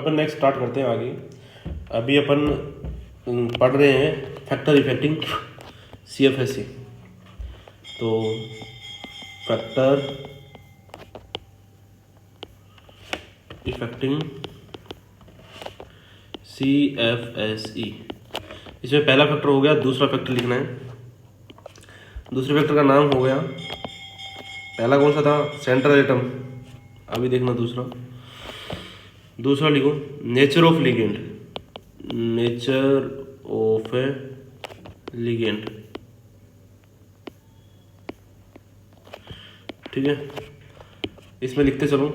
अपन next start करते हैं आगे। अभी अपन पढ़ रहे हैं फैक्टर इफेक्टिंग CFSE। तो फैक्टर इफेक्टिंग CFSE, इसमें पहला फैक्टर हो गया, दूसरा फैक्टर लिखना है। दूसरे फैक्टर का नाम हो गया, पहला कौन सा था, सेंट्रल एटम। अभी देखना दूसरा लिखो nature of ligand, nature of A ligand. ठीक है, इसमें लिखते चलो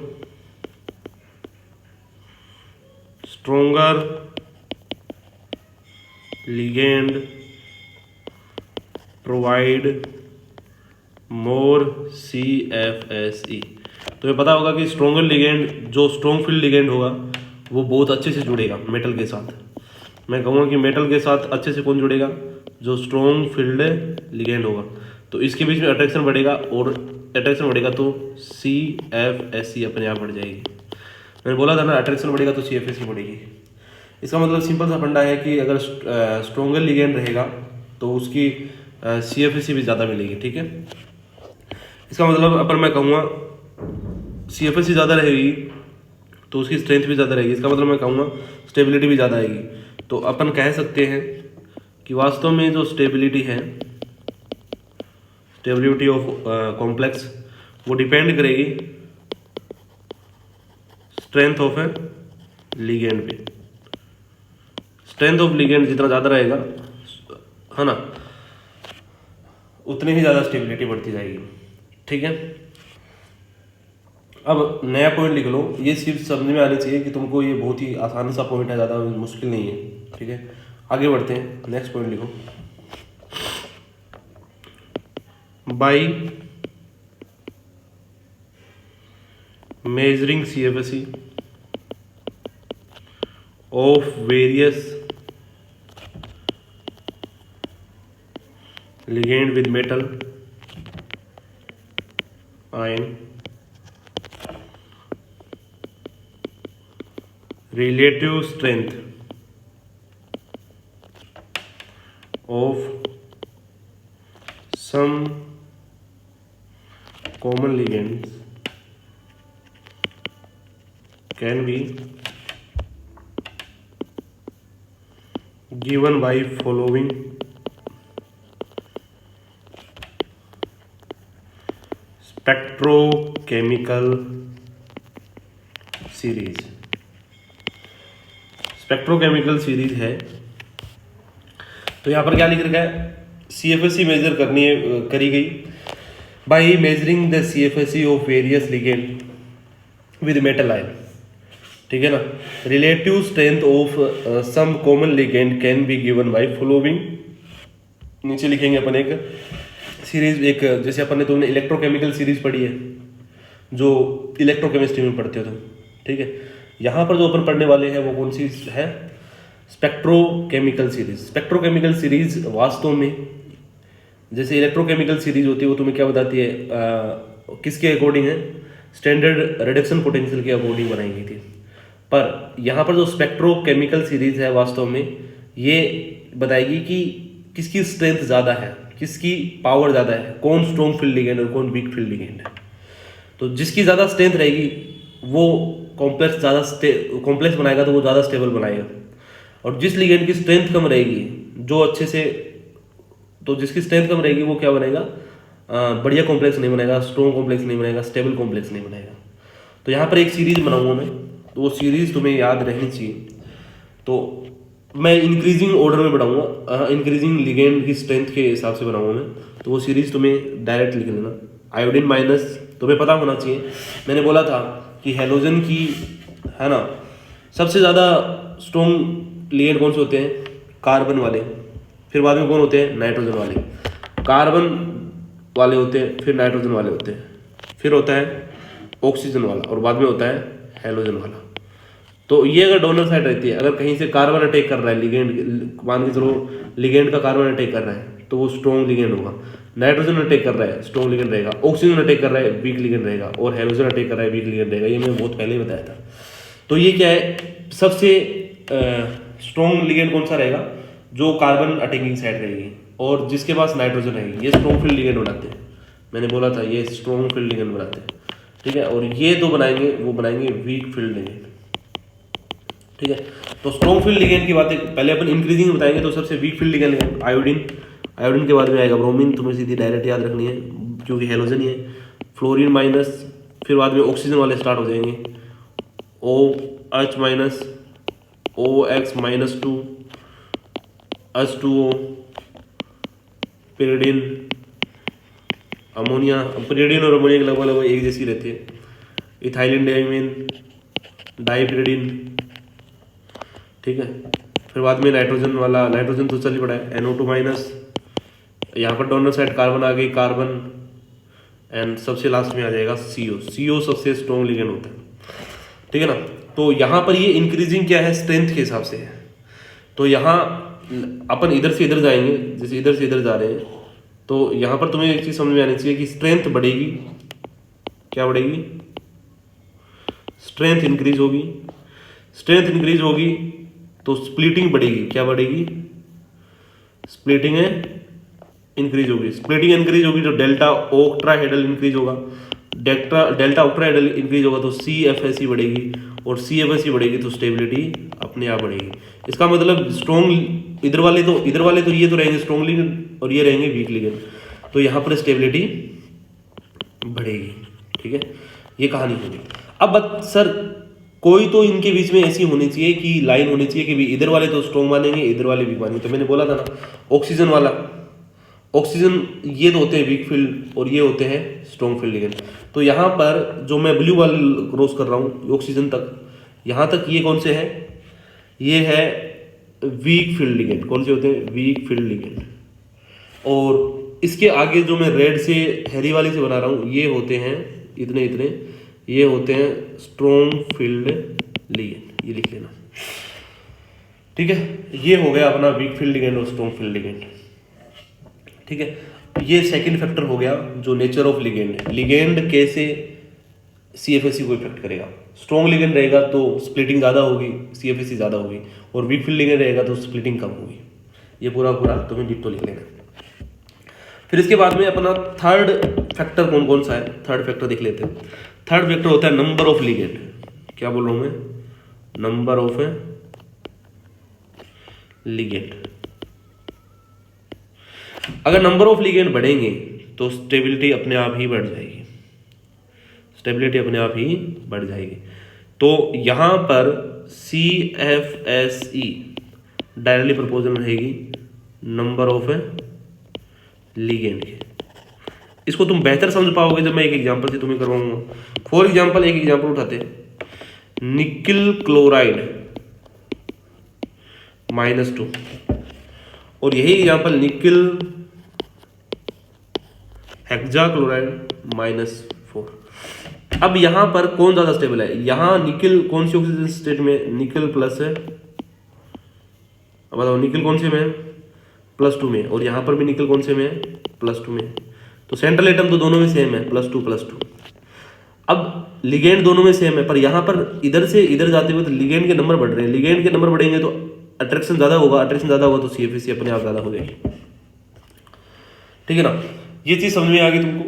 stronger ligand provide more CFSE। तो ये पता होगा कि स्ट्रोंगर लिगेंड, जो स्ट्रॉन्ग फील्ड लिगेंड होगा वो बहुत अच्छे से जुड़ेगा मेटल के साथ। मैं कहूँगा कि मेटल के साथ अच्छे से कौन जुड़ेगा, जो स्ट्रॉन्ग फील्ड लिगेंड होगा। तो इसके बीच में अट्रैक्शन बढ़ेगा, और अट्रैक्शन बढ़ेगा तो CFSE अपने आप बढ़ जाएगी। मैंने बोला था ना, अट्रैक्शन बढ़ेगा तो CFSE बढ़ेगी। इसका मतलब सिंपल सा फंडा है कि अगर स्ट्रोंगर लिगेंड रहेगा तो उसकी CFSE भी ज़्यादा मिलेगी। ठीक है, इसका मतलब अपन मैं कहूँगा CFSE ज़्यादा रहेगी तो उसकी स्ट्रेंथ भी ज़्यादा रहेगी। इसका मतलब मैं कहूँगा स्टेबिलिटी भी ज़्यादा आएगी। तो अपन कह सकते हैं कि वास्तव में जो स्टेबिलिटी है, स्टेबिलिटी ऑफ कॉम्प्लेक्स, वो डिपेंड करेगी स्ट्रेंथ ऑफ ए लिगेंड पे। स्ट्रेंथ ऑफ लिगेंड जितना ज़्यादा रहेगा, है ना, उतनी ही ज़्यादा स्टेबिलिटी बढ़ती जाएगी। ठीक है, अब नया पॉइंट लिख लो, ये सिर्फ समझ में आनी चाहिए कि तुमको ये बहुत ही आसान सा पॉइंट है, ज़्यादा मुश्किल नहीं है। ठीक है, आगे बढ़ते हैं, नेक्स्ट पॉइंट लिखो। By measuring CFSE of various ligand with metal ion, relative strength of some common ligands can be given by following spectrochemical series। Spectrochemical series है, तो यहाँ पर क्या लिख रखा है, CFSE मेजर करी गई by measuring the CFSE of various ligand with metal ion. ठीक है ना, relative strength of some common ligand can be given by following. नीचे लिखेंगे अपन एक सीरीज, एक जैसे अपन ने, तुमने इलेक्ट्रोकेमिकल सीरीज पढ़ी है जो इलेक्ट्रोकेमिस्ट्री में पढ़ते हो तुम। ठीक है, यहाँ पर जो अपन पढ़ने वाले हैं वो कौन सी है, स्पेक्ट्रोकेमिकल सीरीज। स्पेक्ट्रोकेमिकल सीरीज वास्तव में जैसे इलेक्ट्रोकेमिकल सीरीज होती है वो तुम्हें क्या बताती है, किसके अकॉर्डिंग है, स्टैंडर्ड रिडक्शन पोटेंशियल के अकॉर्डिंग बनाई गई थी। पर यहाँ पर जो स्पेक्ट्रोकेमिकल सीरीज है वास्तव में ये बताएगी कि किसकी स्ट्रेंथ ज़्यादा है, किसकी पावर ज़्यादा है, कौन स्ट्रॉन्ग फील्ड लिगेंड और कौन वीक फील्ड लिगेंड है। तो जिसकी ज़्यादा स्ट्रेंथ रहेगी वो कॉम्प्लेक्स बनाएगा तो वो ज़्यादा स्टेबल बनाएगा, और जिस लिगेंड की स्ट्रेंथ कम रहेगी, जो अच्छे से, तो जिसकी स्ट्रेंथ कम रहेगी वो क्या बनेगा, बढ़िया कॉम्प्लेक्स नहीं बनेगा, स्ट्रॉन्ग कॉम्प्लेक्स नहीं बनेगा, स्टेबल कॉम्प्लेक्स नहीं बनेगा। तो यहाँ पर एक सीरीज बनाऊंगा मैं, तो वो सीरीज तुम्हें याद रहनी चाहिए। तो मैं इंक्रीजिंग ऑर्डर में बढ़ाऊंगा, इंक्रीजिंग लिगेंड की स्ट्रेंथ के हिसाब से बनाऊंगा मैं। तो वो सीरीज तुम्हें डायरेक्ट लिख लेना। आयोडीन माइनस तुम्हें पता होना चाहिए, मैंने बोला था कि हैलोजन की, है ना, सबसे ज़्यादा स्ट्रॉन्ग लिगेंड कौन से होते हैं, कार्बन वाले, फिर बाद में कौन होते हैं, नाइट्रोजन वाले। कार्बन वाले होते हैं, फिर नाइट्रोजन वाले होते हैं, फिर होता है ऑक्सीजन वाला, और बाद में होता है हैलोजन वाला। तो ये अगर डोनर साइड रहती है, अगर कहीं से कार्बन अटैक कर रहा है लिगेंड, मान के चलो लिगेंड का कार्बन अटैक कर रहा है तो वो स्ट्रॉन्ग लिगेंड होगा। नाइट्रोजन अटैक कर रहा है, स्ट्रॉन्ग लिगेंड रहेगा। ऑक्सीजन अटैक कर रहा है, वीक लिगेंड रहेगा। और हैलोजन अटैक कर रहा है, वीक लिगेंड रहेगा। ये मैंने बहुत पहले ही बताया था। तो ये क्या है, सबसे स्ट्रॉन्ग लिगेंड कौन सा रहेगा, जो कार्बन अटैकिंग साइड रहेगी और जिसके पास नाइट्रोजन रहेगी, ये स्ट्रॉन्ग फील्ड लिगेंड बनाते हैं। मैंने बोला था ये स्ट्रॉन्ग फील्ड लिगेंड बनाते हैं, ठीक है। और ये दो बनाएंगे, वो बनाएंगे वीक फील्ड लिगेंड, ठीक है। तो स्ट्रॉन्ग फील्ड लिगेंड की बातें पहले अपन इंक्रीजिंग बताएंगे। तो सबसे weak field ligand iodine, iodine के बाद में आएगा ब्रोमीन, तुम्हें सीधी डायरेक्ट याद रखनी है क्योंकि हेलोजन ही है। फ्लोरीन माइनस, फिर बाद में ऑक्सीजन वाले स्टार्ट हो जाएंगे, OH minus, OX-2, H2O, pyridine, ammonia. pyridine और अमोनिया के लगभग एक जैसी रहती है। इथाइलिन डाइमीन, डाइपिरिडिन, ठीक है। फिर बाद में नाइट्रोजन वाला, नाइट्रोजन तो चल ही पड़ा है, NO2 माइनस। यहाँ पर डोनर साइड कार्बन आ गई, कार्बन, एंड सबसे लास्ट में आ जाएगा CO सबसे स्ट्रॉन्ग लिगेंड होता है, ठीक है ना। तो यहाँ पर ये इंक्रीजिंग क्या है, स्ट्रेंथ के हिसाब से है। तो यहाँ अपन इधर से इधर जाएंगे, जैसे इधर से इधर जा रहे हैं, तो यहाँ पर तुम्हें एक चीज़ समझ में आनी चाहिए कि स्ट्रेंथ बढ़ेगी, क्या बढ़ेगी, स्ट्रेंथ इंक्रीज होगी। स्ट्रेंथ इंक्रीज होगी तो स्प्लिटिंग बढ़ेगी, क्या बढ़ेगी, स्प्लिटिंग है इंक्रीज होगी। स्प्लिटिंग इंक्रीज होगी तो डेल्टा ऑक्ट्राहेड्रल इंक्रीज होगा, डेल्टा ऑक्ट्राहेड्रल इंक्रीज होगा तो CFSE बढ़ेगी, और CFSE बढ़ेगी तो स्टेबिलिटी अपने आप बढ़ेगी। इसका मतलब स्ट्रॉन्ग इधर वाले तो ये तो रहेंगे स्ट्रॉन्ग लिगेंड और ये रहेंगे वीक लिगेंड, तो यहाँ पर स्टेबिलिटी बढ़ेगी, ठीक है। ये कहानी होगी। अब सर कोई तो इनके बीच में ऐसी होनी चाहिए कि लाइन होनी चाहिए कि भी इधर वाले तो स्ट्रॉन्ग मानेंगे, इधर वाले वीक मानेंगे। तो मैंने बोला था ना, ऑक्सीजन वाला, ऑक्सीजन ये तो होते हैं वीक फील्ड और ये होते हैं स्ट्रॉन्ग फील्ड लिगेंड। तो यहाँ पर जो मैं ब्लू वाली क्रॉस कर रहा हूँ ऑक्सीजन तक, यहाँ तक ये कौन से है, ये है वीक फील्ड लिगेंड। कौन से होते हैं, वीक फील्ड लिगेंड। और इसके आगे जो मैं रेड से हैरी वाली से बना रहा हूँ, ये होते हैं इतने इतने, ये होते हैं स्ट्रॉन्ग फील्ड लिगेंड, ये लिख लेना, ठीक है। ये हो गया अपना वीक फील्ड लिगेंड और स्ट्रॉन्ग फील्ड लिगेंड, ठीक है। ये सेकंड फैक्टर हो गया जो नेचर ऑफ लिगेंड है, लिगेंड कैसे CFSE को इफेक्ट करेगा। स्ट्रॉन्ग लिगेंड रहेगा तो स्प्लिटिंग ज़्यादा होगी, CFSE ज़्यादा होगी, और वीक फील्ड लिगेंड रहेगा तो स्प्लिटिंग कम होगी। ये पूरा तुम्हें डिप्टो लिख लेना। फिर इसके बाद में अपना थर्ड फैक्टर कौन कौन सा है, थर्ड फैक्टर देख लेते हैं। थर्ड फैक्टर होता है नंबर ऑफ लिगेंड। क्या बोल रहा हूँ मैं, नंबर ऑफ लिगेंड। अगर नंबर ऑफ लिगेंड बढ़ेंगे तो स्टेबिलिटी अपने आप ही बढ़ जाएगी, स्टेबिलिटी अपने आप ही बढ़ जाएगी। तो यहाँ पर CFSE डायरेक्टली प्रोपोर्शनल रहेगी नंबर ऑफ लिगेंड के। इसको तुम बेहतर समझ पाओगे जब मैं एक एग्जांपल से तुम्हें करवाऊंगा। फॉर एग्जांपल, एक एग्जांपल उठाते हैं, निकिल क्लोराइड -2, और यही एग्जांपल निकिल हेक्सा क्लोराइड -4। अब यहां पर कौन ज्यादा स्टेबल है, यहां निकिल कौन सी ऑक्सीजन स्टेट में, निकिल प्लस है, अब बताओ निकिल कौन से में है, +2 में, और यहां पर भी निकिल कौन से में है, +2 में। तो सेंट्रल एटम तो दोनों में सेम है, +2+2। अब लिगेंड दोनों में सेम है, पर यहां पर इधर से इधर जाते हुए तो लिगेंड के नंबर बढ़ रहे हैं, लिगेंड के नंबर बढ़ेंगे तो अट्रैक्शन ज्यादा होगा, अट्रैक्शन ज्यादा होगा तो CFSE अपने आप ज्यादा हो जाएगी, ठीक है ना। ये चीज समझ में आ गई तुमको।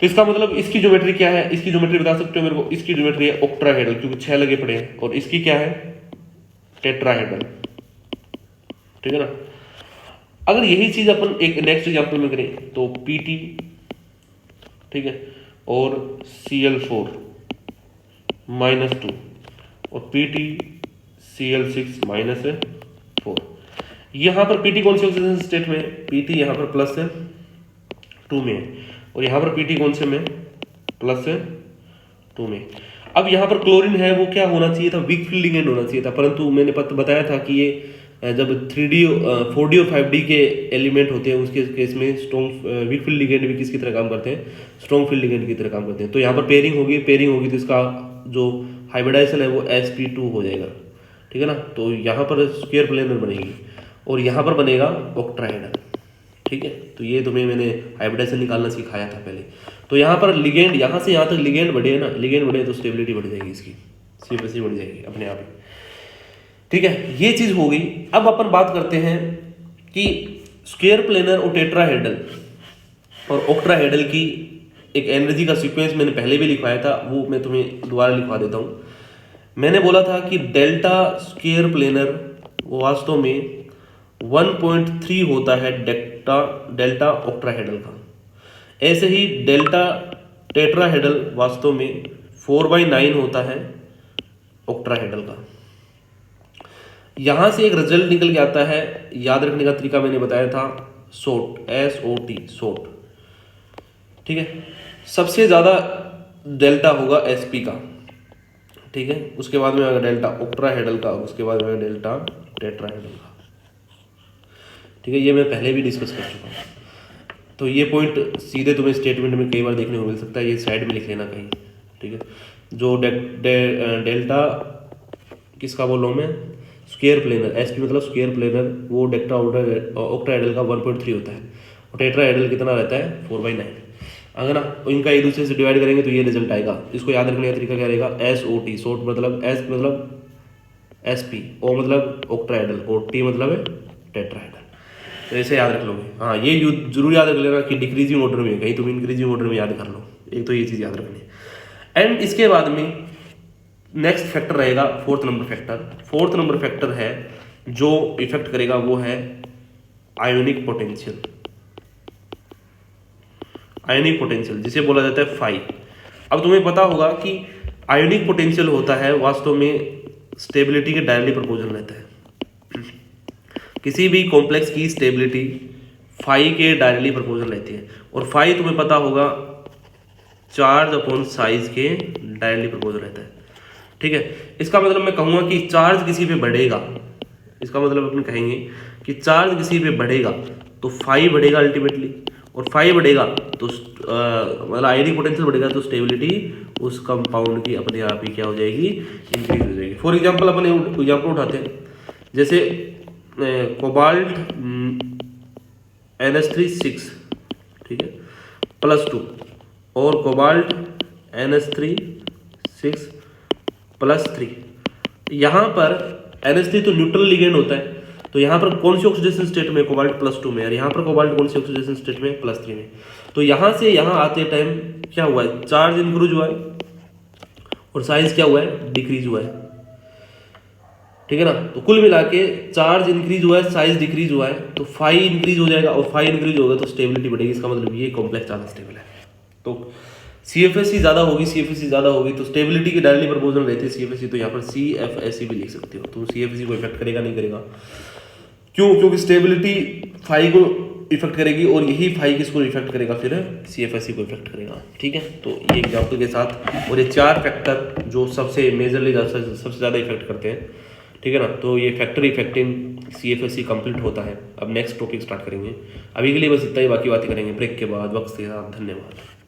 तो इसका मतलब इसकी ज्योमेट्री क्या है, इसकी ज्योमेट्री बता सकते हो मेरे को। इसकी ज्योमेट्री है ऑक्टाहेड्रल, क्योंकि 6 लगे पड़े हैं, और इसकी क्या है, टेट्राहेड्रल, ठीक है ना। अगर यही चीज अपन एक नेक्स्ट एग्जांपल में करें तो PT, ठीक है, और Cl4 -2 और PT Cl6 -4। यहां पर PT कौन सी ऑक्सीजन स्टेट में है, PT यहां पर +2 में है, और यहां पर PT कौन से में, +2 में। अब यहां पर क्लोरीन है, वो क्या होना चाहिए था, वीक फील्ड लिगेंड होना चाहिए था, परंतु मैंने बताया था कि ये जब 3D 4D और 5D के एलिमेंट होते हैं उसके केस में स्ट्रॉन्ग वीक फील्ड लिगेंड भी किसकी तरह काम करते हैं, स्ट्रॉन्ग फील्ड लिगेंड की तरह काम करते हैं। तो यहाँ पर पेयरिंग होगी तो इसका जो हाइब्रिडाइजेशन है वो sp2 हो जाएगा, ठीक है ना। तो यहाँ पर स्क्वायर प्लेनर बनेगी और यहाँ पर बनेगा ऑक्टाहेड्रल, ठीक है। तो ये तुम्हें मैंने हाइब्रिडाइजेशन निकालना सिखाया था पहले। तो यहाँ पर लिगेंड, यहाँ से यहाँ तक लिगेंड बढ़े ना, लिगेंड बढ़े तो स्टेबिलिटी बढ़ जाएगी इसकी, CFSE बढ़ जाएगी अपने आप ही। ठीक है, ये चीज हो गई। अब अपन बात करते हैं कि स्क्वायर प्लेनर और टेट्राहेड्रल और ऑक्ट्राहेड्रल की एक एनर्जी का सीक्वेंस मैंने पहले भी लिखवाया था, वो मैं तुम्हें दोबारा लिखवा देता हूँ। मैंने बोला था कि डेल्टा स्क्वायर प्लेनर वास्तव में 1.3 होता है डेल्टा ऑक्ट्राहेड्रल का। ऐसे ही डेल्टा टेट्राहेड्रल वास्तव में 4/9 होता है ऑक्ट्राहेड्रल का। यहां से एक रिजल्ट निकल के आता है, याद रखने का तरीका मैंने बताया था, SOT, SOT, SOT, ठीक है। सबसे ज्यादा डेल्टा होगा SP का, ठीक है, उसके बाद में आएगा डेल्टा ऑक्ट्राहेड्रल का, उसके बाद में आएगा डेल्टा टेट्राहेड्रल का, ठीक है। ये मैं पहले भी डिस्कस कर चुका हूँ, तो ये पॉइंट सीधे तुम्हें स्टेटमेंट में कई बार देखने को मिल सकता है, ये साइड में लिख लेना कहीं, ठीक है। जो डेल्टा किसका बोल रहा हूँ मैं, स्क्वायर प्लेनर, SP मतलब स्क्वायर प्लेनर, वो डेल्टा ऑक्ट्राहेड्रल का 1.3 होता है और टेट्राहेड्रल कितना रहता है 4/9। अगर ना इनका एक दूसरे से डिवाइड करेंगे तो ये रिजल्ट आएगा। इसको याद रखने का तरीका क्या रहेगा, SOT, SOT मतलब S मतलब SP, O मतलब ऑक्ट्राहेड्रल और T मतलब टेट्राहेड्रल। तो ऐसे याद रख लोगे। हाँ, ये जरूर याद रख लेना कि डिक्रीजिंग ऑर्डर में, कहीं तुम इंक्रीजिंग ऑर्डर में याद कर लो, एक तो ये चीज़ याद रखनी है। एंड इसके बाद में नेक्स्ट फैक्टर रहेगा fourth number factor. Fourth number factor है जो इफेक्ट करेगा वो है आयोनिक पोटेंशियल। आयोनिक पोटेंशियल जिसे बोला जाता है फाई। अब तुम्हें पता होगा कि आयोनिक पोटेंशियल होता है वास्तव में स्टेबिलिटी के डायरेक्टली प्रोपोर्शनल रहता है। किसी भी कॉम्प्लेक्स की स्टेबिलिटी फाई के डायरेक्टली प्रोपोर्शनल रहती है, और फाई तुम्हें पता होगा चार्ज अपॉन साइज के डायरेक्टली प्रोपोर्शनल रहता है, ठीक है। इसका मतलब मैं कहूँगा कि चार्ज किसी पे बढ़ेगा, इसका मतलब अपन कहेंगे कि चार्ज किसी पे बढ़ेगा तो फाई बढ़ेगा अल्टीमेटली, और फाई बढ़ेगा तो मतलब आयोनिक पोटेंशियल बढ़ेगा तो स्टेबिलिटी उस कंपाउंड की अपने आप ही क्या हो जाएगी, इंक्रीज हो जाएगी। फॉर एग्जांपल अपन एग्जांपल उठाते हैं, जैसे कोबाल्ट NH3 6, ठीक है, +2 और कोबाल्ट NH3 6 +3। यहाँ पर NH3 तो न्यूट्रल लिगेंड होता है, तो यहाँ पर कौन सी ऑक्सीडेशन स्टेट में, कोबाल्ट +2 में, और यहाँ पर कोबाल्ट कौन सी ऑक्सीडेशन स्टेट में, +3 में। तो यहाँ से यहाँ आते टाइम क्या हुआ है, चार्ज इंक्रीज हुआ है और साइज क्या हुआ है, डिक्रीज हुआ है, ठीक है ना। तो कुल मिला के चार्ज इंक्रीज हुआ है, साइज डिक्रीज हुआ है, तो फाई इंक्रीज हो जाएगा, और फाई इंक्रीज होगा तो स्टेबिलिटी बढ़ेगी। इसका मतलब ये कॉम्प्लेक्स ज़्यादा स्टेबल है, तो CFSE ज़्यादा होगी, CFSE ज़्यादा होगी तो स्टेबिलिटी की डायरेक्टली प्रोपोर्शनल रहती है CFSE, तो यहाँ पर CFSE भी लिख सकते हो। तो CFSE को इफेक्ट करेगा नहीं करेगा, क्यों, क्योंकि स्टेबिलिटी फाई को इफेक्ट करेगी और यही फाई किसको इफेक्ट करेगा, फिर CFSE को इफेक्ट करेगा, ठीक है। तो ये एग्जाम्पल के साथ, और ये 4 फैक्टर जो सबसे मेजरली सबसे ज़्यादा इफेक्ट करते हैं, ठीक है ना। तो ये फैक्टर इफेक्टिंग CFSE कंप्लीट होता है। अब नेक्स्ट टॉपिक स्टार्ट करेंगे, अभी के लिए बस इतना ही, बाकी बातें करेंगे ब्रेक के बाद वक्त के साथ। धन्यवाद।